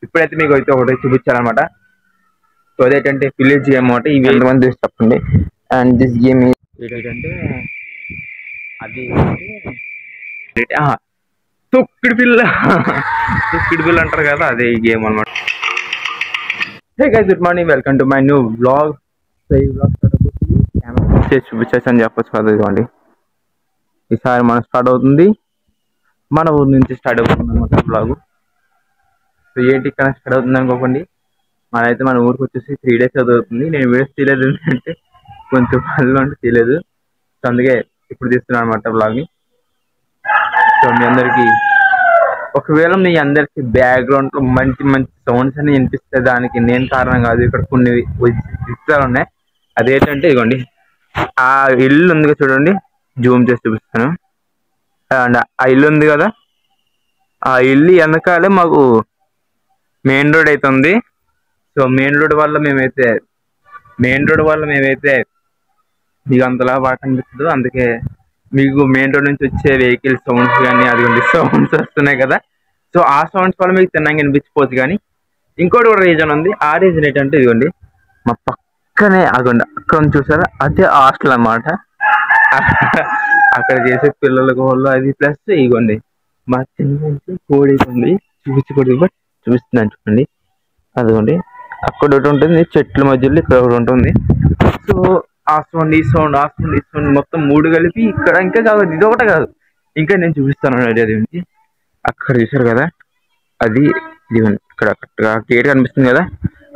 ఇప్పుడైతే మీకు అయితే ఒకటి చూపించాలన్నమాట. సో అదేంటంటే విలేజ్ గేమ్ అన్నమాట. ఇవి ఎంతమంది తెలిసి చెప్పండి. అండ్ దిస్ గేమ్ ఏంటంటే అది తొక్కిడి పిల్ల తొక్కిడి పిల్ల అంటారు కదా, అదే ఈ గేమ్ అనమాట. Hey guys, good morning, welcome to my new vlog. So ఈ వ్లాగ్ చూపించేసి అని చెప్పొచ్చు కదా. ఇదిగోండి, ఈసారి మనం స్టార్ట్ అవుతుంది, మన ఊరు నుంచి స్టార్ట్ అవుతుంది అనమాట వ్లాగ్. సో ఏంటి ఇక్కడ స్టార్ట్ అవుతుంది అనుకోకండి, మనైతే మన ఊరికి వచ్చేసి 3 days అవుతుంది. నేను వీడియోస్ తీయలేదు అంటే కొంచెం పనులు అంటే తీయలేదు. సో అందుకే ఇప్పుడు తీస్తున్నాను అనమాట వ్లాగ్ని. సో మీ అందరికి ఒకవేళ మీ అందరికి బ్యాక్గ్రౌండ్ లో మంచి మంచి సౌండ్స్ అని వినిపిస్తే దానికి నేను కారణం కాదు. ఇక్కడ కొన్ని విషయాలు ఉన్నాయి. అదేంటంటే ఇదిగోండి, ఆ ఇల్లు ఉంది కదా చూడండి, జూమ్ చేసి చూపిస్తాను. అండ్ ఆ ఇల్లు ఉంది కదా, ఆ ఇల్లు వెనకాలే మాకు మెయిన్ రోడ్ అయితే ఉంది. సో మెయిన్ రోడ్ వల్ల మేమైతే మీకు అంతలా బాగా కనిపిస్తుంది. అందుకే మీకు మెయిన్ రోడ్ నుంచి వచ్చే వెహికల్ సౌండ్స్ కానీ అది సౌండ్స్ వస్తున్నాయి కదా. సో ఆ సౌండ్స్ వల్ల మీకు తిన్నాక వినిపించిపోవచ్చు. కానీ ఇంకోటి కూడా రీజన్ ఉంది. ఆ రీజన్ ఏంటంటే ఇదిగోండి, మా పక్కనే అదిగోండి అక్కడ చూసారా, అదే హాస్టల్ అన్నమాట. అక్కడ చేసే పిల్లలకు వాళ్ళు అది ప్లస్ ఇదిగోండి మా చిన్న కోడి ఉంది, చూపించకూడదు బట్ చూపిస్తున్నాను చూడండి. అదిగోండి అక్కడ ఒకటి ఉంటుంది, చెట్ల మధ్యలో ఇక్కడ ఒకటి ఉంటుంది. సో ఆ సౌండ్ ఈ సౌండ్ మొత్తం 3 కలిపి ఇక్కడ ఇంకా కాదు, ఇది ఒకటే కాదు, ఇంకా నేను చూపిస్తాను. అది ఉంది అక్కడ చూసారు కదా, అది ఇదిగోండి ఇక్కడ కరెక్ట్గా గేట్ కనిపిస్తుంది కదా,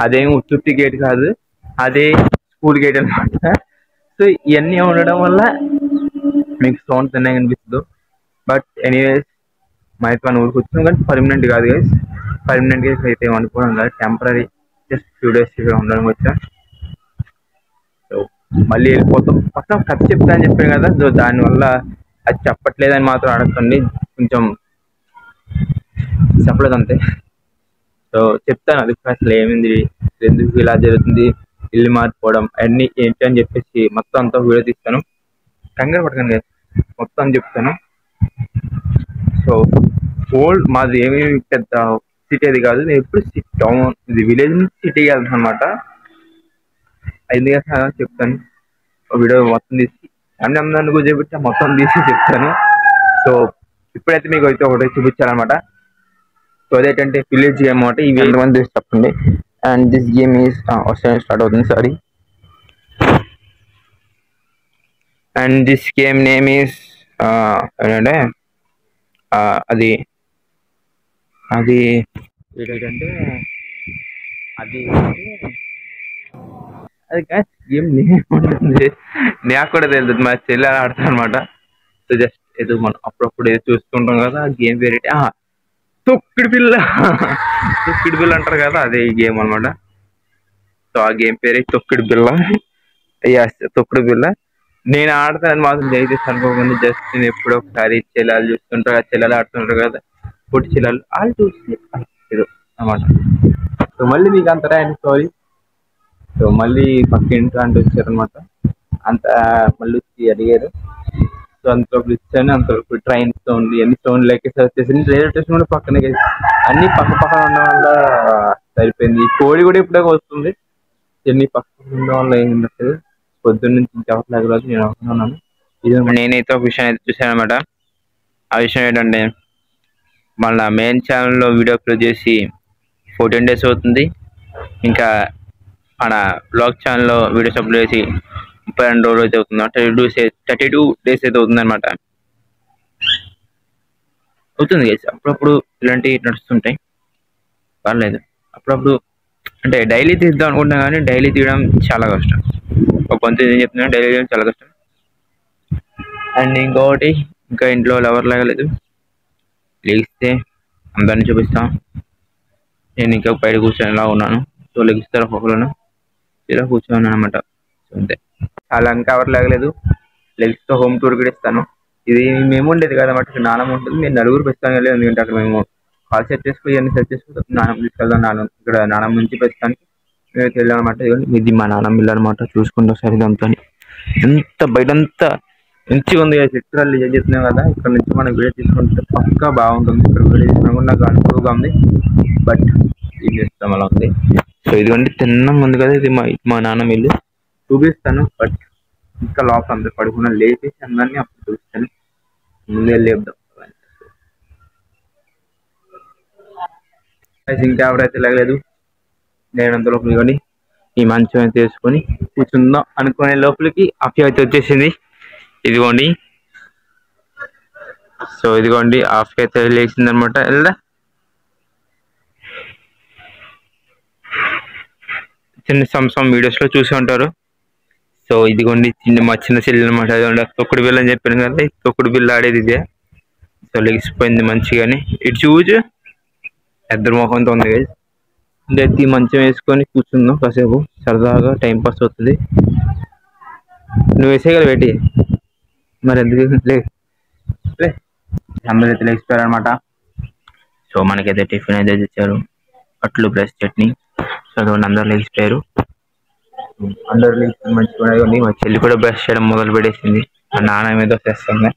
అదేం ఉత్తుత్తి గేట్ కాదు, అదే స్కూల్ గేట్ అనమాట. సో ఇవన్నీ ఉండడం వల్ల మీకు సౌండ్ తిన్నా కనిపిస్తుంది. బట్ ఎనీవేస్ మైతే మన ఊరికి వచ్చినాం, కానీ పర్మనెంట్ కాదు గైస్. పర్మనెంట్ గా అయితే అనుకోవడం కాదు, టెంపరీ, జస్ట్ ఫ్యూ డేస్ ఇక్కడ ఉండడం వచ్చా. సో మళ్ళీ వెళ్ళిపోతాం. పక్కన కథ చెప్తా అని చెప్పాను కదా, సో దానివల్ల అది చెప్పట్లేదని మాత్రం అడగండి, కొంచెం చెప్పలేదు అంతే. సో చెప్తాను అది అసలు ఏమైంది, ఎందుకు ఇలా జరుగుతుంది, ఇల్లు మార్చుకోవడం అన్నీ ఏంటి అని చెప్పేసి మొత్తం అంతా వీడియో తీస్తాను. కంగారు పడకండి, మొత్తం చెప్తాను. సో ఓల్డ్ మాది ఏమి పెద్ద సిటీ అది కాదు, నేను ఎప్పుడు టౌన్ ఇది విలేజ్ నుంచి సిటీకి వెళ్తాను అనమాట. ఎందుకంటే చెప్తాను వీడియో మొత్తం తీసి అన్ని అందరిని కూర్చోబెట్టి మొత్తం తీసి చెప్తాను. సో ఇప్పుడైతే మీకు అయితే ఒకటి చూపించాలన్నమాట. సో అదేంటంటే విలేజ్ గేమ్ అన్నమాట. ఇవి ఎంతమంది తీసి చెప్పండి. And this game is start అవుతుంది, sorry. And this game name is ఏంటంటే అది ఏంటంటే అది గేమ్ నేమ్ ఉంటుంది, నాకు కూడా తెలియదు, మా చెల్లి ఆడతాను అనమాట. సో జస్ట్ ఏదో మనం అప్పుడప్పుడు ఏదో చూస్తుంటాం కదా, గేమ్ పేరు తొక్కిడి పిల్ల తొక్కిడి పిల్ల అంటారు కదా, అదే ఈ గేమ్ అనమాట. సో ఆ గేమ్ పేరే తొక్కిడి పిల్ల. తొక్కిడి పిల్ల నేను ఆడతానని మాత్రం దయచేసి అనుకోకుండా, జస్ట్ నేను ఎప్పుడో ఒకసారి చెల్లెలు చూస్తుంటారు కదా, చెల్లెలు ఆడుతుంటారు కదా, పొట్టి చెల్లెలు వాళ్ళు చూసి అన్నమాట. సో మళ్ళీ మీకు అంతరా అండి సారీ. సో మళ్ళీ పక్క ఇంట్లో అంటే వచ్చారనమాట, అంత మళ్ళీ వచ్చి అడిగారు. సో అంతవరకు ఇచ్చాను, అంతవరకు ట్రైన్ సౌండ్ ఎన్ని సౌండ్ లెక్కేసి వచ్చేసి రైల్వే స్టేషన్ కూడా పక్కనే అన్ని పక్క పక్కన ఉండడం వల్ల సరిపోయింది. కోడి కూడా ఇప్పుడే వస్తుంది, ఎన్ని పక్కన ఉండడం వల్ల ఏం ఉండట్లేదు. పొద్దున్న నుంచి ఇంకెవరు రోజు నేను అనుకున్నాను. ఇది నేనైతే ఒక విషయం అయితే చూసాను అనమాట. ఆ విషయం ఏంటంటే మళ్ళీ మెయిన్ ఛానల్లో వీడియో అప్లోడ్ చేసి 14 days అవుతుంది. ఇంకా మన బ్లాగ్ ఛానల్లో వీడియోస్ అప్లోడ్ చేసి 32 రోజులు అయితే అవుతుంది, 32 days అయితే అవుతుంది అనమాట. అవుతుంది గైస్, అప్పుడప్పుడు ఇలాంటివి నడుస్తుంటాయి, పర్లేదు. అప్పుడప్పుడు అంటే డైలీ తీద్దాం అనుకుంటున్నా కానీ డైలీ తీయడం చాలా కష్టం. ఒక కొంత ఏం చెప్తున్నా, డైలీ తీయడం చాలా కష్టం. అండ్ ఇంకొకటి, ఇంకా ఇంట్లో ఎవరు లేగలేదు, లెగిస్తే అందరినీ చూపిస్తాం. నేను ఇంకా బయట కూర్చొని ఇలా ఉన్నాను. సో లెగిస్తారు ఒక్కొక్కరు, ఇలా కూర్చొని అనమాట. సో అంతే, అలా ఇంకా ఎవరు లేగలేదు. లెగిస్తే హోమ్ టూర్ కూడా ఇస్తాను. ఇది మేము ఉండేది కదన్నమాట, నానమ్మ ఉంటుంది. నేను నలుగురు ప్రస్తుతానికి వెళ్ళలేదు, ఎందుకంటే అక్కడ మేము కాల్ సెట్ చేసుకుని ఇవన్నీ సెట్ చేసుకుంటాం. నానమ్మ తీసుకెళ్దాం, ఇక్కడ నానమ్మ నుంచి ప్రస్తుతానికి మేము వెళ్ళామన్నమాట. ఇది మా నానమ్మ ఇల్లు అనమాట. చూసుకుంటాం సరే, దాంతో ఎంత బయటంతా మంచిగా ఉంది. చిత్రాలు ఏం చెప్తున్నాం కదా, ఇక్కడ నుంచి మనం వీడియో తీసుకుంటే పక్కా బాగుంటుంది. ఇక్కడ వీడియో తీసుకున్నా కూడా నాకు అనుభవంగా ఉంది. బట్ చేస్తాం అలా ఉంది. సో ఇదిగోండి తిన్నంగా ఉంది కదా, ఇది మా నాన్నమ్మ ఇల్లు. చూపిస్తాను బట్ ఇంకా లోపల అందరు పడుకున్నా, లేపేసి అందరినీ అప్పుడు చూపిస్తాను. ముందే లేపుదాం. ఇంకా ఎవరైతే లేగలేదు, నేను అంత లోపలికి కొని ఈ మంచం అయితే వేసుకొని కూర్చుందాం అనుకునే లోపలికి అఫీ అయితే వచ్చేసింది. ఇదిగోండి. సో ఇదిగోండి ఆఫ్ అయితే లేచింది అనమాట. వెళ్దా చిన్న సమ్ వీడియోస్ లో చూసి ఉంటారు. సో ఇదిగోండి మా చిన్న చెల్లి అనమాట. అదిగోండి తొక్కుడు బిల్ల అని చెప్పాను కదా, తొక్కుడు బిల్ల ఆడేది ఇదే. సో లెగిసిపోయింది మంచిగాని. ఇటు చూచు ఇద్దరు మొహంతో ఉంది కదా. ఎత్తి మంచం వేసుకొని కూర్చుందాం కాసేపు, సరదాగా టైం పాస్ అవుతుంది. నువ్వు వేసేయగల పెట్టి మరి ఎందుకు అందరూ అయితే లేచిపోయారు అనమాట. సో మనకైతే టిఫిన్ అయితే తెచ్చారు, అట్లు ప్లస్ చట్నీ. సో అటువంటి అందరు లేచిపోయారు. అందరు లేచి మంచిగా. మా చెల్లి కూడా బ్రష్ చేయడం మొదలు పెట్టేసింది. మా నాన్న మీద వచ్చేస్తుంది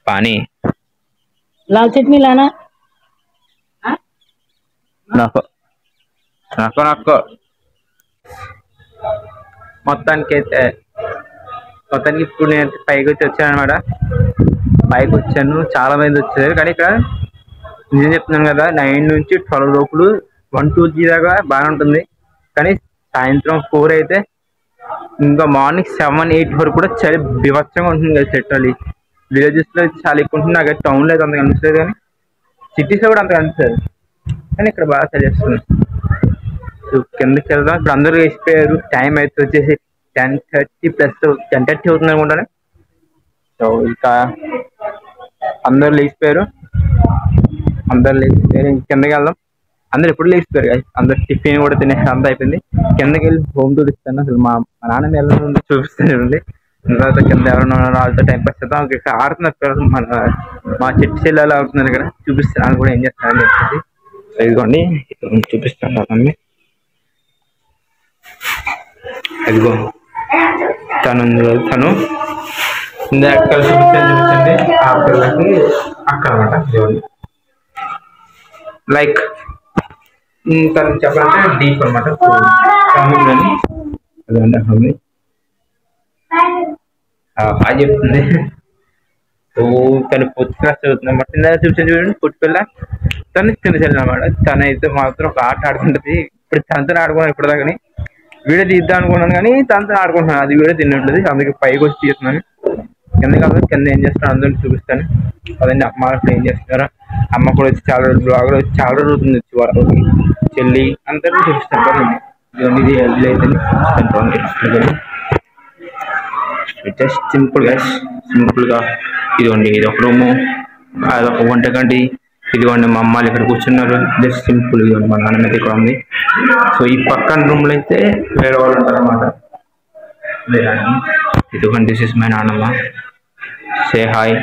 పానీ. लाल चटनी लाना నాకు నాకు నాకు మొత్తానికి ఇప్పుడు నేను పైకి వచ్చాను అనమాట. పైకి వచ్చాను, చాలా మంది వచ్చారు. కానీ ఇక్కడ నేను చెప్తున్నాను కదా, 9 నుంచి 12 లోపులు 1, 2 దాకా బాగానే ఉంటుంది. కానీ సాయంత్రం 4 అయితే ఇంకా మార్నింగ్ 7, 8 వరకు కూడా చలి బీభత్సంగా ఉంటుంది కదా. చెట్టు విలేజెస్ లో చాలా ఎక్కువ ఉంటుంది. నాకు టౌన్ లో అయితే అంత కనిపిస్తుంది, కానీ సిటీస్ లో కూడా అంత కనిపిస్తుంది. కానీ ఇక్కడ బాగా చలి వేస్తుంది. సో కిందకి వెళ్దాం. ఇప్పుడు అందరూ వేసిపోయారు. టైం అయితే వచ్చేసి 10:30 ప్లస్ 10:30 అవుతుంది అనుకుంటాను. సో ఇంకా అందరు లేచిపోయారు. కిందకి వెళ్దాం. అందరు ఎప్పుడు లేచిపోయారు కదా, అందరు టిఫిన్ కూడా తినేసి అంతా అయిపోయింది. కిందకి వెళ్ళి హోమ్ టూర్ ఇస్తాను. అసలు మా నాన్న ఎలా ఉంది చూపిస్తాను. తర్వాత కింద ఎవరైనా వాళ్ళతో టైం పాస్ చేద్దాం. ఇక్కడ ఆడుతున్నారు మా చెట్టు చెల్లెలు ఆడుతున్నారు ఇక్కడ. చూపిస్తాను కూడా ఏం చేస్తానని చెప్పేసి. ఇదిగోండి చూపిస్తాను అన్నీ. అదిగో తను ఇందాక చూపించండి ఆ పిల్లకి అక్కడ అనమాట. లైక్ తను చెప్పాలంటే డీప్ అనమాట. అదండి బాగా చెప్తుంది. తను 4th క్లాస్ చదువుతుంది అనమాట. ఇందాక చూడండి పుట్టి పిల్ల. తను చిన్న చెల్లి అనమాట. తనైతే మాత్రం ఒక ఆట ఆడుకుంటుంది. ఇప్పుడు తనతో ఆడుకున్నాను ఇప్పటిదాకాని. వీడియో తీద్దాం అనుకున్నాను కానీ తనతో ఆడుకుంటున్నాను. అది వీడియో తిన్నట్లేదు. అందుకే పైకి వచ్చి తీస్తున్నాను. కింద ఏం చేస్తాను అందరిని చూపిస్తాను. అదండి అమ్మ ఏం చేస్తున్నారో. అమ్మ కూడా వచ్చి చాలా రోజులు బ్లాగ్లో వచ్చి చాలా రోజులు వచ్చి వాళ్ళకి చెల్లి అందరినీ చూపిస్తాను కదండి. ఇవన్నీ అయితే జస్ట్ సింపుల్గా ఇదిగోండి. ఇది ఒక రూము, అదొక వంటగండి. ఇదిగోండి మా అమ్మాయిలు ఇక్కడ కూర్చున్నారు. Just simple. ఇదిగోండి మా నాన్న ఇక్కడ ఉంది. సో ఈ పక్కన రూమ్లో అయితే వేరే వాళ్ళు ఉంటారు అనమాట. ఇదిగోండి దిస్ ఇస్ మై నాన్నమ్మ. Say hi.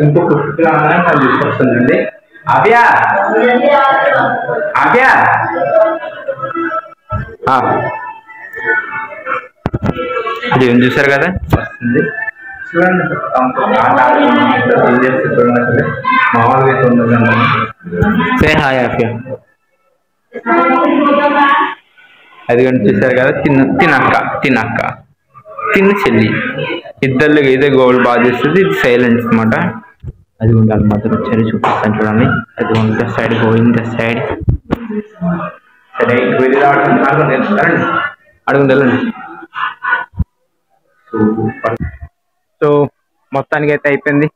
ఇంకో తీసుకొస్తుందండి. అవ్యా అవ్యా అది ఏం చూసారు కదా వస్తుంది. చూడండి ఏం చేస్తే చూడండి. అసలు మామూలుగా అయితే ఉండదు. Say hi Avya. అది కానీ చూసారు కదా, తినక్క తిన్న చెల్లి. ఇద్దరు ఇదే గోల్ బాగా చేస్తుంది. ఇది సైలెంట్ అనమాట. అది ఉండాలి మాత్రం వచ్చారు చూపిస్తాను చూడండి. అది ఉంటే సైడ్ గోయింగ్ ద సైడ్. సరే అడుగుండి వెళ్ళండి. సో మొత్తానికి అయితే అయిపోయింది.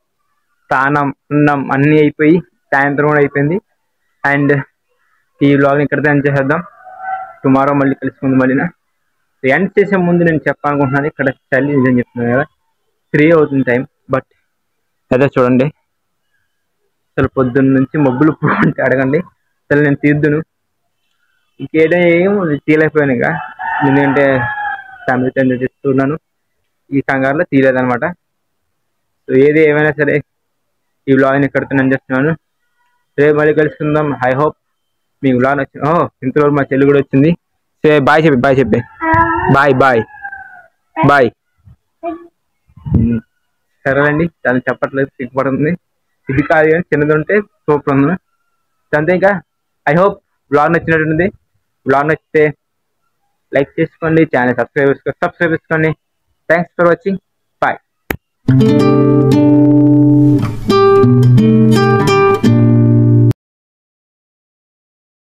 స్నానం అన్నం అన్నీ అయిపోయి సాయంత్రం కూడా అయిపోయింది. అండ్ ఈ వ్లాగ్ని ఇక్కడితో ఎండ్ చేసేద్దాం. టుమారో మళ్ళీ కలుసుకుంది. మళ్ళీ ఎండ్ చేసే ముందు నేను చెప్పాలనుకుంటున్నాను, ఇక్కడ చలి నిజం చెప్తున్నాను కదా, 3 అవుతుంది టైం. బట్ అదే చూడండి, అసలు పొద్దున్న నుంచి మబ్బులు అంటే అడగండి. అసలు నేను తీద్దును ఇంకేం తీయలేకపోయాను. ఇక ఎందుకంటే ఫ్యామిలీతో ఎంజాయ్ చేస్తున్నాను. ఈ కంగారులో తీయలేదనమాట. సో ఏది ఏమైనా సరే ఈ వ్లాగ్ని ఇక్కడితో నేను చేస్తున్నాను. రేపు మళ్ళీ కలుసుకుందాం. ఐ హోప్ మీకు వ్లాగ్ నచ్చింది. ఇంతలో మా చెల్లి కూడా వచ్చింది. సే బాయ్ చెప్పి బాయ్. సరేనండి, దాన్ని చెప్పట్లేదు, సిగ్గుపడుతుంది. ఇది కాదు కానీ చిన్నది ఉంటే సూపర్ ఉంది. అంతే. ఇంకా ఐ హోప్ బ్లాగ్ నచ్చినట్టుంది. బ్లాగ్ నచ్చితే లైక్ చేసుకోండి, ఛానల్ సబ్స్క్రైబ్ చేసుకోండి. Thanks for watching. బాయ్.